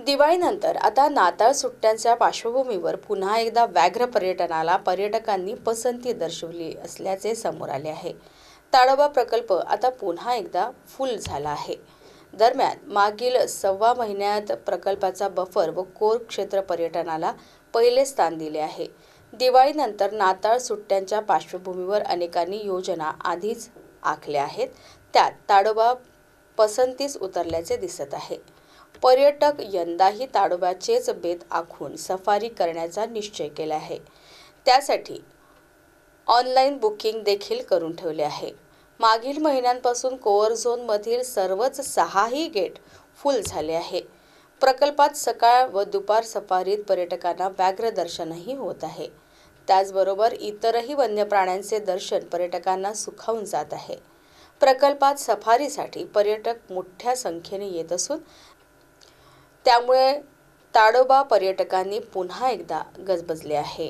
दिवाळीनंतर आता नाताळ सुट्ट्यांच्या पार्श्वभूमीवर पुन्हा एकदा व्याघ्र पर्यटनाला पर्यटकांनी पसंती दर्शवली असल्याचे समोर आले आहे। ताडोबा प्रकल्प आता पुन्हा एकदा फुल झाला आहे। दरम्यान मागील 1.25 महिन्यात प्रकल्पाचा बफर व कोर क्षेत्र पर्यटनाला पहिले स्थान दिले आहे। दिवाळीनंतर नाताळ सुट्ट्यांच्या पार्श्वभूमीवर अनेकांनी योजना आधीच आखल्या आहेत। त्यात ताडोबा पसंतीस उतरल्याचे दिसत आहे। पर्यटक यंदाही ताडोबाचेच बेत आखून सफारी करण्याचा निश्चय केला आहे। त्यासाठी ऑनलाईन बुकिंग देखील करून ठेवले आहे। मागील महिन्यांपासून कोअर झोनमधील सर्वच 6ही गेट फुल झाले आहे। प्रकल्पात सकाळ व दुपार सफारीत पर्यटकांना व्याघ्र दर्शनही होत आहे। त्याचबरोबर इतरही वन्य प्राण्यांचे दर्शन पर्यटकांना सुखावून जात आहे। प्रकल्पात सफारीसाठी पर्यटक मोठ्या संख्येने येत असून त्यामुळे ताडोबा पर्यटकांनी पुन्हा एकदा गजबजले आहे।